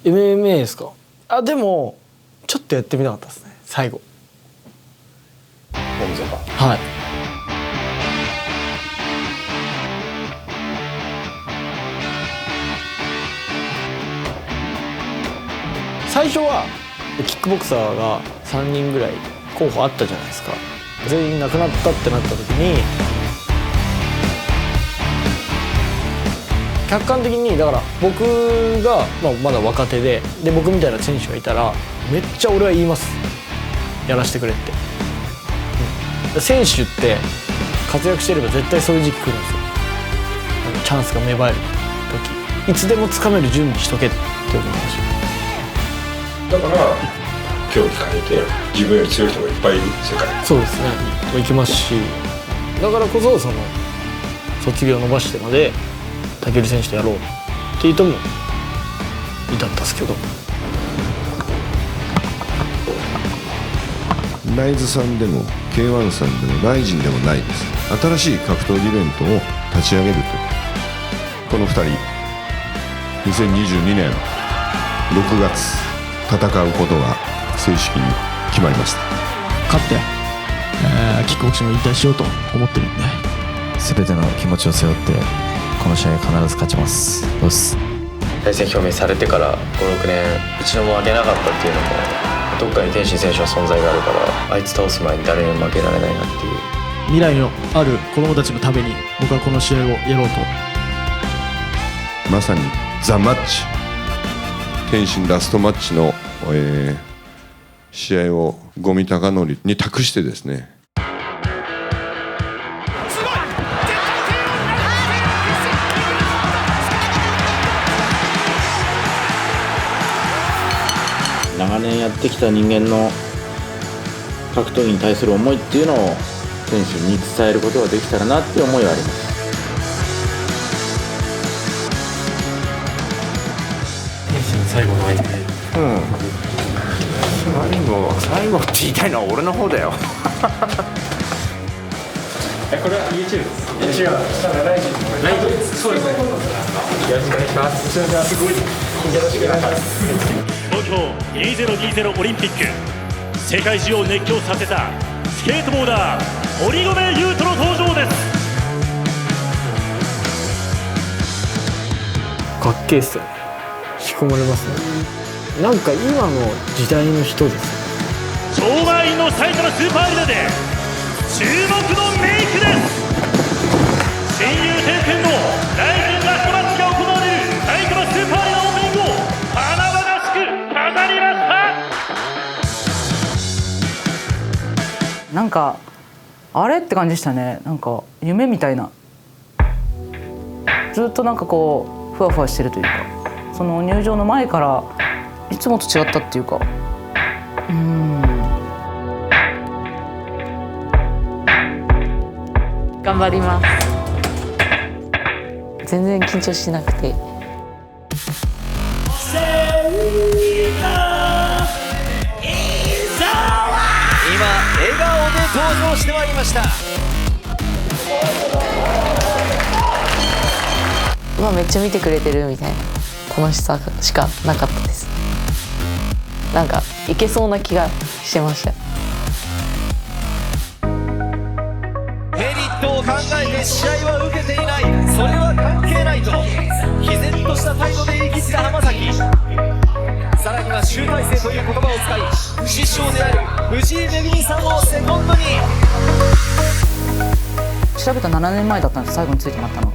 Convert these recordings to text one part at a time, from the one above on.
MMA ですか。でもちょっとやってみたかったですね、最後。大晦日。はい。最初はキックボクサーが3人ぐらい候補あったじゃないですか。全員亡くなったってなった時に客観的に、だから僕が、まだ若手で僕みたいな選手がいたらめっちゃ俺は言います、やらせてくれって、選手って活躍してれば絶対そういう時期来るんですよ。チャンスが芽生える時、いつでも掴める準備しとけって思いました。だから競技変えて自分より強い人がいっぱいいる世界。そうですね、行きますし、だからこそ卒業を伸ばしてまで武尊選手とやろうっていう人もいたんですけど、ライズさんでも K1 さんでもライジンでもないです。新しい格闘技イベントを立ち上げると、この2人2022年6月戦うことが正式に決まりました。勝って、キックボクシングを引退しようと思ってるんで、全ての気持ちを背負ってこの試合必ず勝ちます。どうす対戦表明されてから5、6年一度も負けなかったっていうのも、どっかに天心選手の存在があるから、あいつ倒す前に誰にも負けられないなっていう。未来のある子供たちのために僕はこの試合をやろうと。まさにザ・マッチ、天心ラストマッチの、試合を五味隆典に託してですね、長年やってきた人間の格闘技に対する思いっていうのを選手に伝えることができたらなっていう思いはあります。天心最後の相手。最後って言いたいのは俺の方だよ。これは YouTube です。いや違う。ライジンそうですね。よろしくお願いします。よろしくお願いします。東京2020オリンピック、世界中を熱狂させたスケートボーダー堀米雄斗の登場です。かっけえっすよね、引き込まれますね。なんか今の時代の人ですね。障害員の埼玉スーパーアリーナで注目のメイクです。親友転戦のライジンラストマッチが行われる埼玉スーパーアリーナオープニングを華々しく飾りました。なんかあれって感じでしたね。なんか夢みたいな、ずっとなんかこうふわふわしてるというか、その入場の前からいつもと違ったっていうか、頑張ります。全然緊張しなくて。今笑顔で登場してまいりました。めっちゃ見てくれてるみたいな楽しさしかなかったです。なんかいけそうな気がしてました。メリットを考えて試合は受けていない、それは関係ないと毅然とした態度で言い切った浜崎。さらには集大成という言葉を使い、師匠である藤井恵さんをセコンドに。調べた7年前だったんです、最後についてもらったの。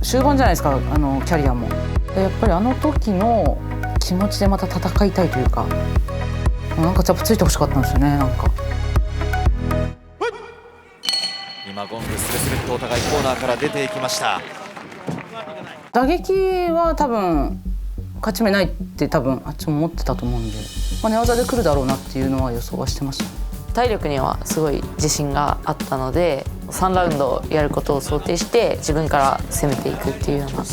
終盤じゃないですか、キャリアも。やっぱりあの時の気持ちでまた戦いたいというか、なんかやっぱついてほしかったんですよね。なんか今ゴングスレスレットお互いコーナーから出ていきました。打撃は多分勝ち目ないって多分あっちも思ってたと思うんで、寝技で来るだろうなっていうのは予想はしてました。体力にはすごい自信があったので、3ラウンドやることを想定して自分から攻めていくっていうような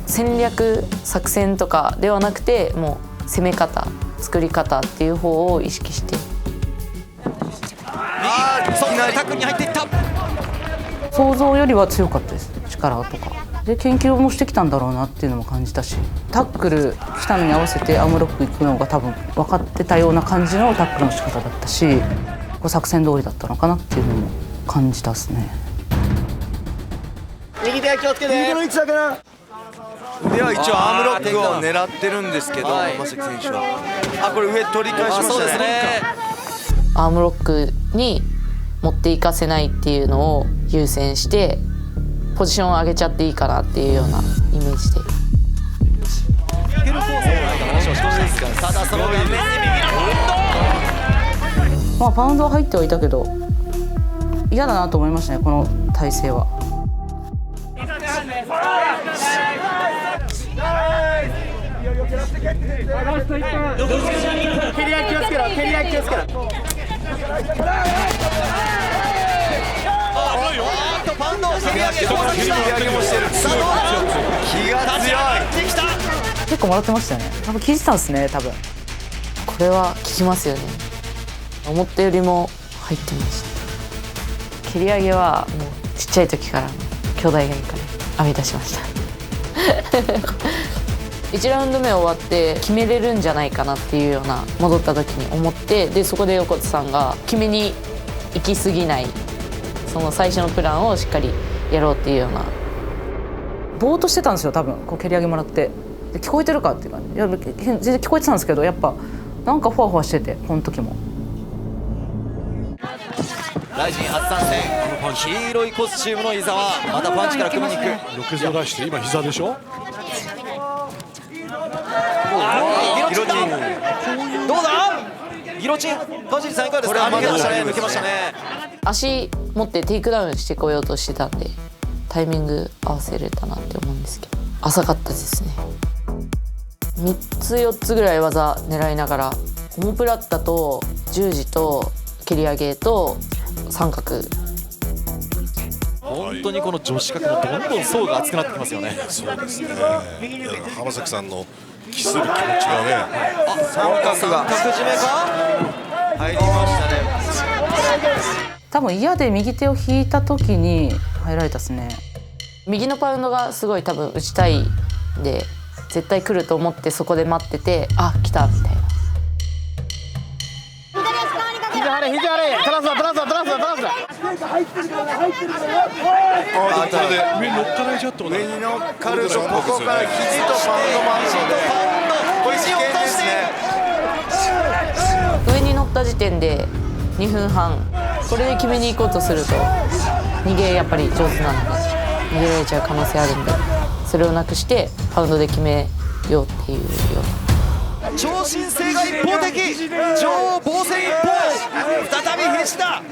戦略作戦とかではなくて、もう攻め方作り方っていう方を意識して。そんなタックルに入っていった。想像よりは強かったです、力とか。で研究もしてきたんだろうなっていうのも感じたし、タックル来たのに合わせてアームロック行くのが多分分かってたような感じのタックルの仕方だったし、こう作戦通りだったのかなっていうのも感じたっすね。右手は気をつけて。右手の位置だけな。腕は一応アームロックを狙ってるんですけど、浜崎選手はこれ上取り返しましたね。アームロックに持っていかせないっていうのを優先してポジションを上げちゃっていいかなっていうようなイメージで。ただその顔面に右のまあパウンドは入ってはいたけど嫌だなと思いましたね、この体勢は。蹴り合い気をつけろ、蹴り合い気をつけろ。パウンド蹴り上げもしてる。気が強い。結構もらってましたよね。多分聞いてたんですね、多分。これは効きますよね。思ったよりも入ってました。蹴り上げはもうちっちゃい時から兄弟がいいから編み出しました1ラウンド目終わって決めれるんじゃないかなっていうような戻った時に思って、でそこで横田さんが決めに行き過ぎない、その最初のプランをしっかりやろうっていうような。ぼーっとしてたんですよ、多分こう蹴り上げもらってで聞こえてるかっていうか、いや全然聞こえてたんですけど、やっぱなんかふわふわしてて、この時も。ライジン初参戦、黄色いコスチュームの伊沢、またパンチから組みに行く。のけぞらして今膝でしょ。ギロチンどうだ。ギロチン川尻さんいかがですか。抜けましたね、抜けましたね。足持ってテイクダウンしてこようとしてたんでタイミング合わせれたなって思うんですけど、浅かったですね。3つ4つぐらい技狙いながらオモプラッタと十字と蹴り上げと三角。本当にこの女子格もどんどん層が厚くなってきますよね。そうですね。浜崎さんの期する気持ちがね。三角締めか入りましたね。多分嫌で右手を引いた時に入られたですね。右のパウンドがすごい多分打ちたいんで絶対来ると思ってそこで待ってて、あ来たみたいな。肘張れ肘張れ、トランスだトランスだトランスだトランスだ。ここで上に乗っかれちゃって上に乗っかるとここから肘とパウンドもあるので、これ危険ですね。上に乗った時点で2分半これで決めに行こうとすると逃げやっぱり上手なので逃げられちゃう可能性あるんで、それをなくしてパウンドで決めようっていうような。超新星が一方的、女王防戦一方、再び肘だ。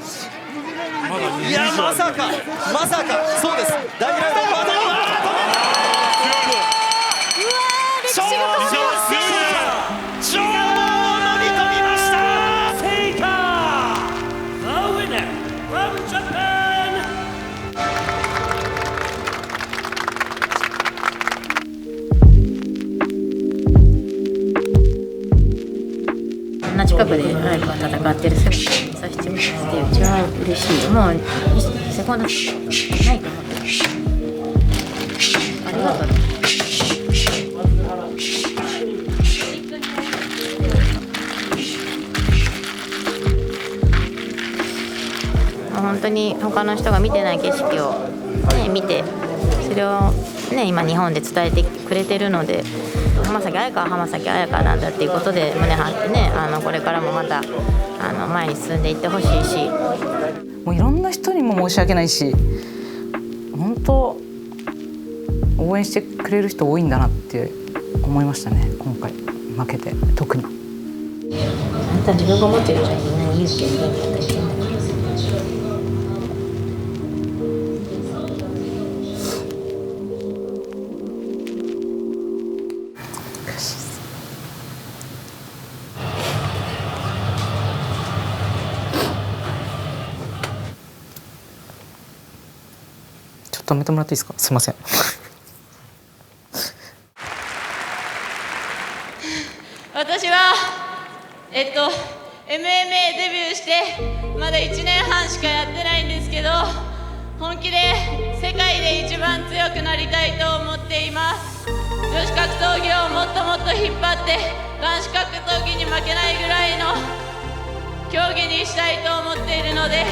いやまさかまさか、そうです、第2ラウンドまた超新星女王を飲み込みました。セイカー The winner from Japan。こんな近くでライブが戦ってる姿を見させてもらってうちは嬉しい。もうセコンドないと思ってます。ありがとう。本当に他の人が見てない景色を、ね、見てそれを、ね、今日本で伝えてくれてるので、浜崎彩香は浜崎彩香なんだっていうことで胸張ってね、これからもまた前に進んでいってほしいし、もういろんな人にも申し訳ないし、本当応援してくれる人多いんだなって思いましたね、今回負けて特に。あんた自分が思ってるじゃん、みんなに言う権限が私なんだから。止めてもらっていいですか、すいません私はMMA デビューしてまだ1年半しかやってないんですけど、本気で世界で一番強くなりたいと思っています。女子格闘技をもっともっと引っ張って男子格闘技に負けないぐらいの競技にしたいと思っているので、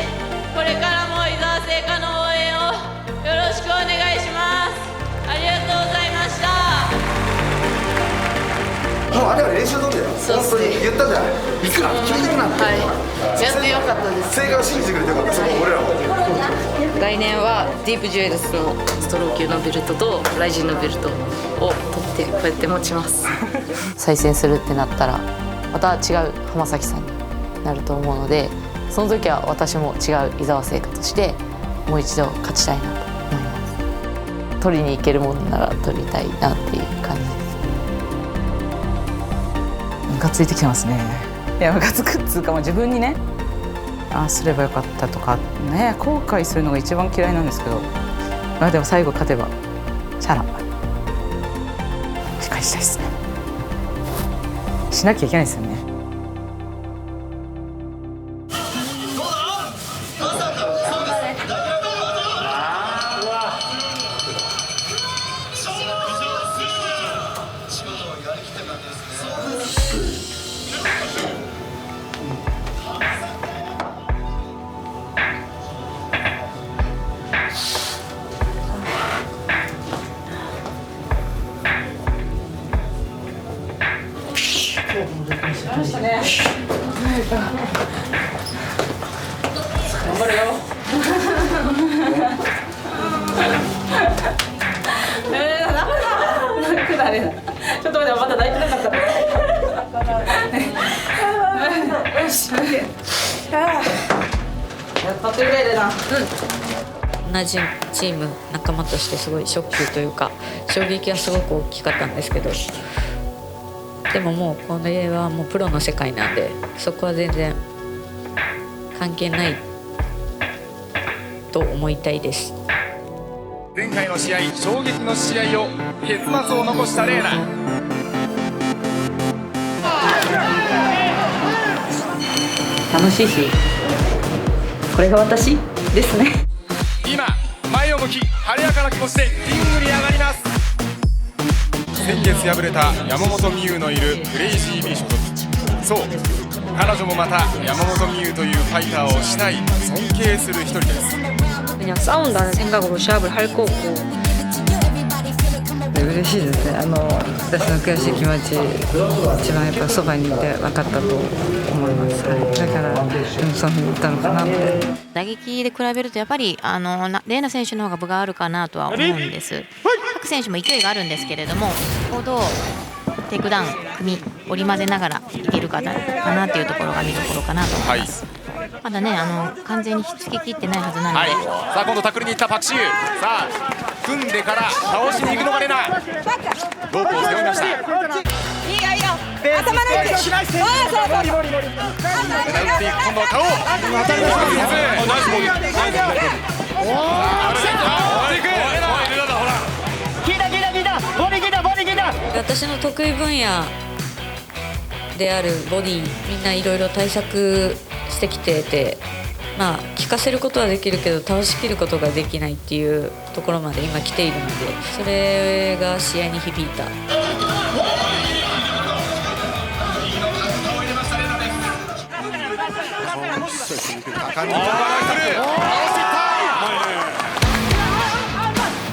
これからも伊沢製菓の応援をよろしくお願いします。ありがとうございました。もうあれは練習通りだよ。本当に言ったじゃん。行くな、決めてくなって。やってよかったです。正解を信じてくれてよかった。そこ俺らも。来年はディープジュエルスのストロー級のベルトとライジンのベルトを取ってこうやって持ちます。再戦するってなったらまた違う浜崎さんになると思うので、その時は私も違う伊沢製菓としてもう一度勝ちたいなと思います。取りに行けるものなら取りたいなっていう感じです。ムカついてきてますね。いやムカつくっつうか、自分にね、ああすればよかったとかね、後悔するのが一番嫌いなんですけど、でも最後勝てばチャラしっかりしたいですね。しなきゃいけないですよね。頑張れよ。楽だね。ちょっと待って、まだ泣いてなかった。よし。やったってぐらいでな。同じチーム仲間としてすごいショックというか衝撃はすごく大きかったんですけど、でももうこれはもうプロの世界なんで、そこは全然関係ないと思いたいです。前回の試合、衝撃の試合を結末を残したレーナ。楽しいし、これが私ですね。今前を向き晴れやかな気持ちでリングに上がります。先月敗れた山本美優のいるクレイジービー所属。そう、彼女もまた山本美優というファイターをしたい、尊敬する一人です。 그냥 싸운다는 생각으로 시합을 할 거고. 네, 嬉しいですね。私の悔しい気持ち、一番やっぱそばにいて分かったと思います。はい、だからそういうふうに言ったのかなって。打撃で比べるとやっぱりレーナ選手の方が分があるかなとは思うんです。各選手も勢いがあるんですけれども、ほどテイクダウン組み織り交ぜながらいけるかなっていうところが見どころかなと思います。まだね、完全に引き切ってないはずなので、さあ今度タックルに行ったパクシュー、さあ組んでから倒しに行くのがレナ。ロープを背負いました。いいよいいよ、頭の位置、そうそうそう、ボリボリボリ、今度は顔、当たりました。ナイスボディ、ナイスボディ。おお、聞いた聞いた聞いた、ボディ聞いたボディ聞いた。私の得意分野であるボディ、みんないろいろ対策してきてて、まあ効かせることはできるけど倒しきることができないっていうところまで今来ているので、それが試合に響いた。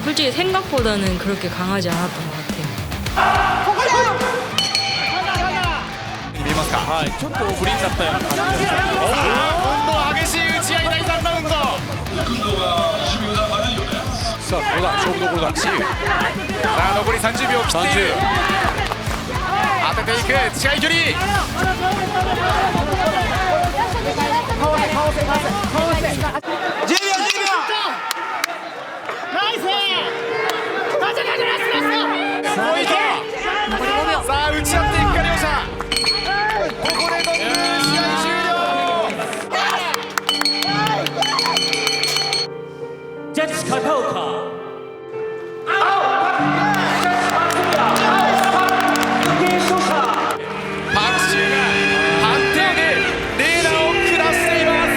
솔직히 생각보다는 그렇게 강하지 않았던 것 같아요. 見えますか。はい、ちょっとフリーになったような感じです。今度は激しい打ち合い、第3ラウンド。さあこれだ、勝負どころだ。さあ残り30秒切っている。当てていく、近い距離。10秒ナイス。さあ打ち合っていくか両者。ここで試合終了。ジャッジ片岡。パクシューが判定でレーナを下しています。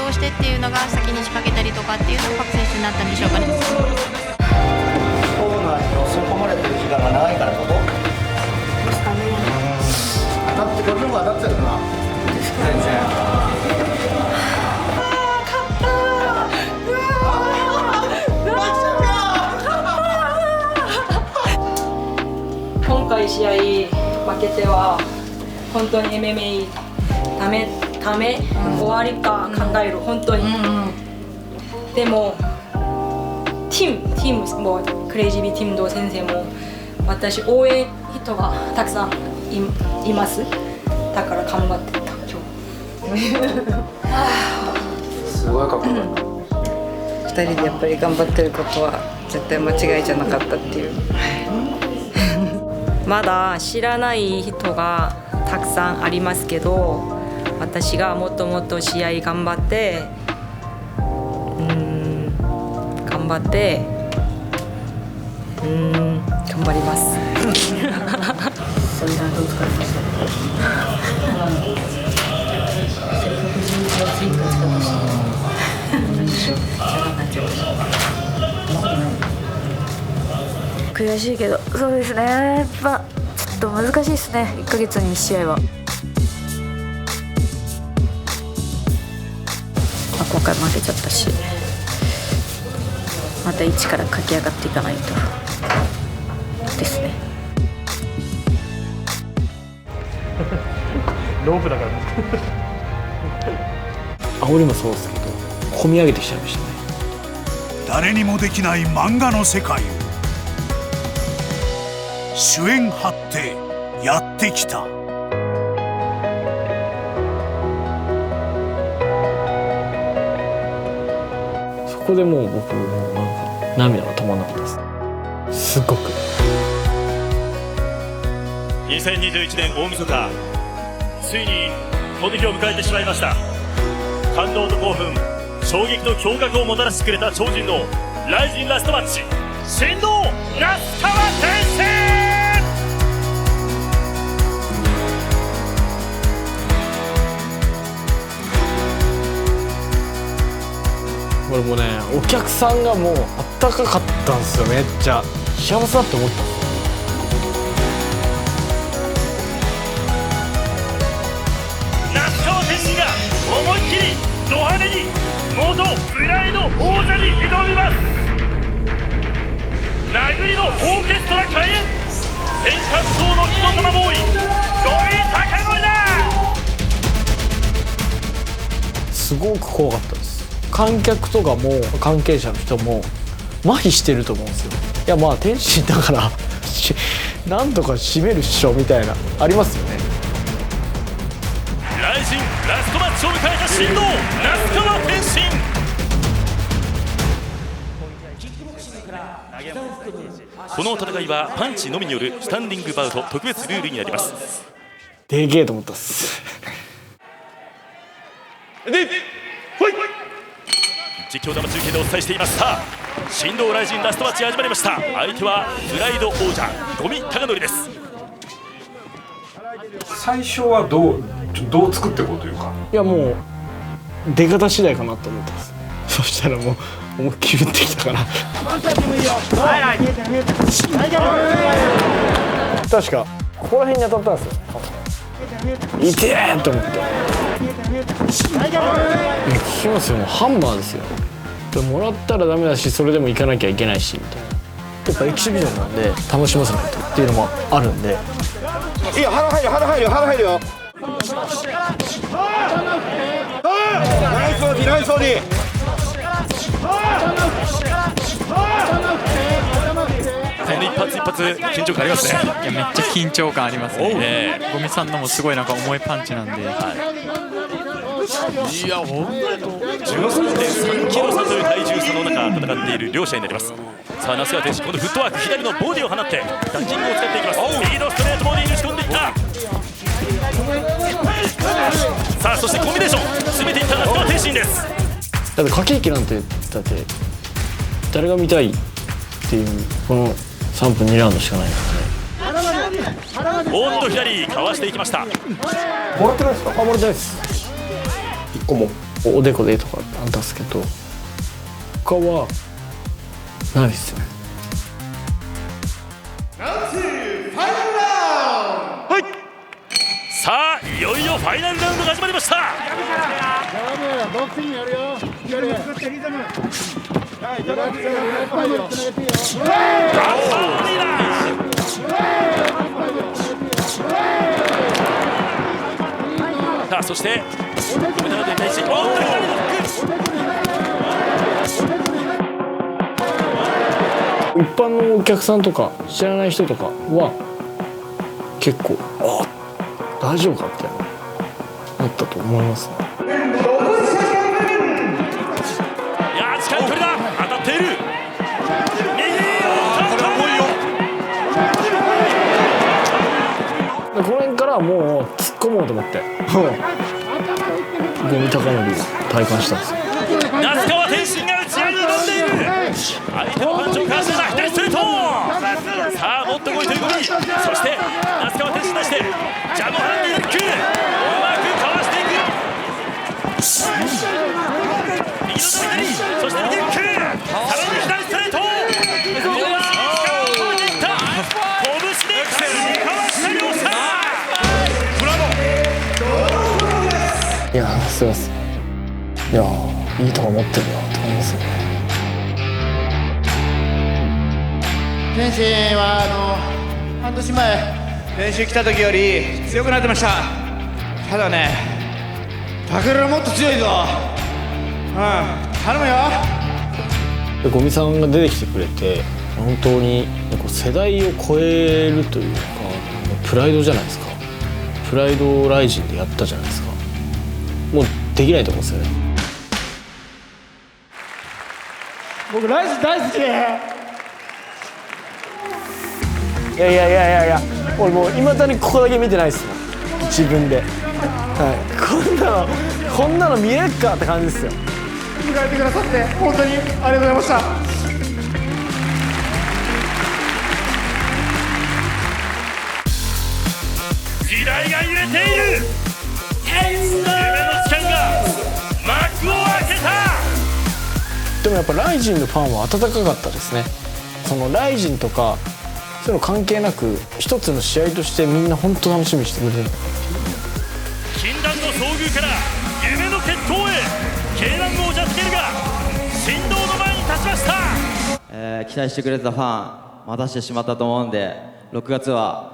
通してっていうのが先に仕掛けたりとかっていうのが各選手になったんでしょうかね。コーナーに押し込まれてる時間が長いからここですかね。当たってこっちの方が当たってたよな。全然。今回試合負けては本当に MMA ため終わりか考える、本当に、でもチームもクレイジービーチームの先生も私応援人がたくさん いますだから頑張ってた今日すごいかっこいい。2人でやっぱり頑張ってることは絶対間違いじゃなかったっていうまだ知らない人がたくさんありますけど、私がもっともっと試合頑張って頑張ります。それはどう使いました悔しいけど、そうですね、やっぱちょっと難しいですね、1ヶ月に1試合は。今回負けちゃったし、また一から駆け上がっていかないとですね。ロープだから煽りもそうですけど、込み上げてきちゃいましたね。誰にもできない漫画の世界を主演張ってやってきた。そこでもう僕もなんか涙が止まらなかったです。すごく2021年大晦日、ついにこの日を迎えてしまいました。感動と興奮、衝撃と驚愕をもたらしてくれた超人のライジンラストマッチ、神童那須川天心。これもね、お客さんがもうあったかかったんですよ。めっちゃ幸せだって思ったんですよ。那須川天心が思いっきりド派手に元プライド王者に挑みます。殴りのオーケストラ開演、天下無双の火の玉ボーイ、土井貴則だ。すごく怖かったです。観客とかも関係者の人も麻痺してると思うんですよ。いやまあ天心だからなんとか締めるっしょみたいなありますよね。ライジンラストマッチを迎えた神童那須川天心。この戦いはパンチのみによるスタンディングバウト特別ルールになります。でけえと思ったっす。実況生中継でお伝えしています。さあ神童ライジンラストマッチ始まりました。相手はプライド王者五味貴則です。最初はどう作っていこうというか、いやもう出方次第かなと思ってます。そしたらもう思いっきり打ってきたから確かここら辺に当たったんですよ。痛えと思って聞きますよ。もうハンマーですよ。もらったらダメだし、それでも行かなきゃいけないしみたいな。やっぱエキシビジョンなんで楽しませないとっていうのもあるんで。いいよ、腹入るよ。ナイスボディ、ナイスボディ。一発一発緊張感ありますね。いやめっちゃ緊張感ありますね。五味さんのもすごいなんか重いパンチなんで、いや13.3 キロ差という体重差の中戦っている両者になります。さあ那須川天心、今度フットワーク、左のボディを放ってダッキングを使っていきます。リードストレートボディに打ち込んでいった。さあそしてコンビネーション詰めていった那須川天心です。だって駆け引きなんてだって誰が見たいっていうこの3分2ラウンドしかないからね。おっと左かわしていきました。もらってないですか？あ、もらってないです。1個もおでこでとかあったんですけど、他はないですね。さあいよいよファイナルラウンドが始まりました。さあそして一般のお客さんとか知らない人とかは結構大丈夫かってなったと思いますね。いや近い距離だ、当たっている。この辺からもう突っ込もうと思ってゴミ高則を体感したんですよ。那須川天心が打ち合いに挑んでいる。相手のパンチをかわした左ストレート。さあもっと来いというゴミ。そして那須川天心出してジャブハンディレック、うまくかわしていく。右の左、そして右レック、さらに左ストレート。いやすごいです。いやいいとこ持ってるなと思いますね。天心は半年前練習来た時より強くなってました。ただね、タケルはもっと強いぞ。頼むよ。でゴミさんが出てきてくれて本当に世代を超えるというかプライドじゃないですか。プライドをライジンでやったじゃないですか。もうできないと思うんですよね。僕ライジン大好きで。いや俺もういまだにここだけ見てないですもん自分で、こんなの見えっかって感じですよ。迎えてくださって本当にありがとうございました。時代が揺れている。夢の時間が幕を開けた。でもやっぱライジンのファンは温かかったですね。そのライジンとかそういうの関係なく一つの試合としてみんな本当楽しみにしてくれてる。禁断の遭遇から夢の決闘へ、K1王者スケルが神童の前に立ちました。期待してくれてたファン待たしてしまったと思うんで、6月は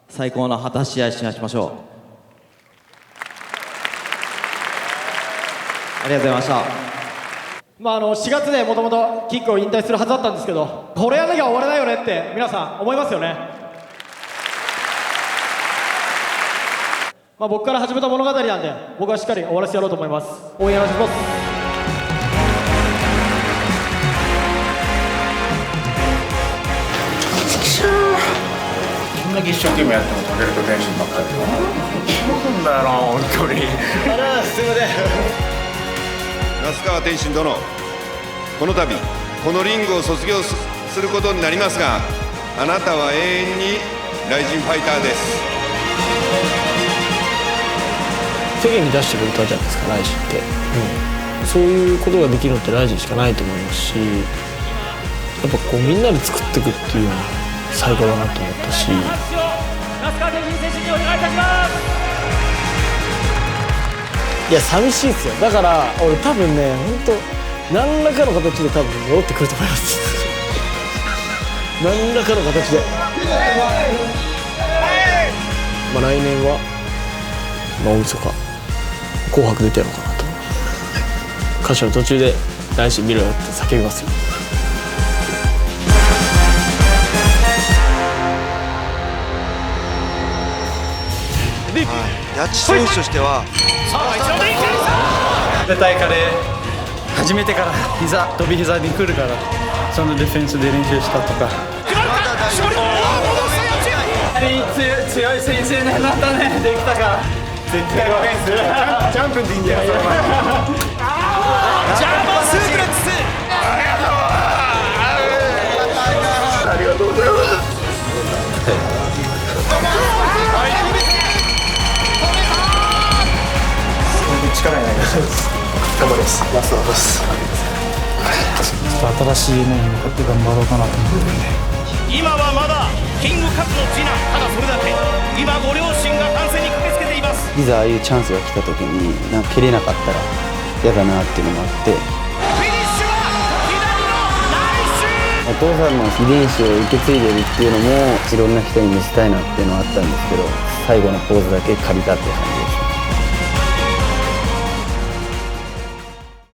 最高の果たし試合しましょう。ありがとうございました。4月でもともとキックを引退するはずだったんですけど、これやんなきゃ終われないよねって皆さん思いますよね。僕から始めた物語なんで僕はしっかり終わらせてやろうと思います。応援よろしくお願いします。こんだけ一生懸命やってもタケルと天心ばっかりなんだよな本当に。すいません。那須川天心殿、この度このリングを卒業することになりますが、あなたは永遠にライジンファイターです。世間に出してくれたじゃないですかライジンって、そういうことができるのってライジンしかないと思いますし、やっぱこうみんなで作っていくっていうのが最高だなと思ったし。那須川天心選手にお願いいたします。いや寂しいですよ。だから俺多分ね本当何らかの形で多分戻ってくると思います何らかの形で、来年は大晦日紅白出てやろうかなと。歌詞の途中で来週見ろよって叫びますよ。谷地選手としては大会で初めてから飛び膝に来るから、そのディフェンスで練習したとか。強い先生になったね。できたか絶対オフェンスジャンプでいいんだよ。ジャーマンスープレックス。ありがとうございます。力になりました。頑張ります。ラストです。ちょっと新しい夢に向かって頑張ろうかなと思ってるんで。今はまだキングカズの次男、ただそれだけ今ご両親が観戦に駆けつけています。いざああいうチャンスが来た時に蹴れなかったら嫌だなっていうのもあって、お父さんの遺伝子を受け継いでるっていうのもいろんな人に見せたいなっていうのはあったんですけど、最後のポーズだけ借りたっていう感じで。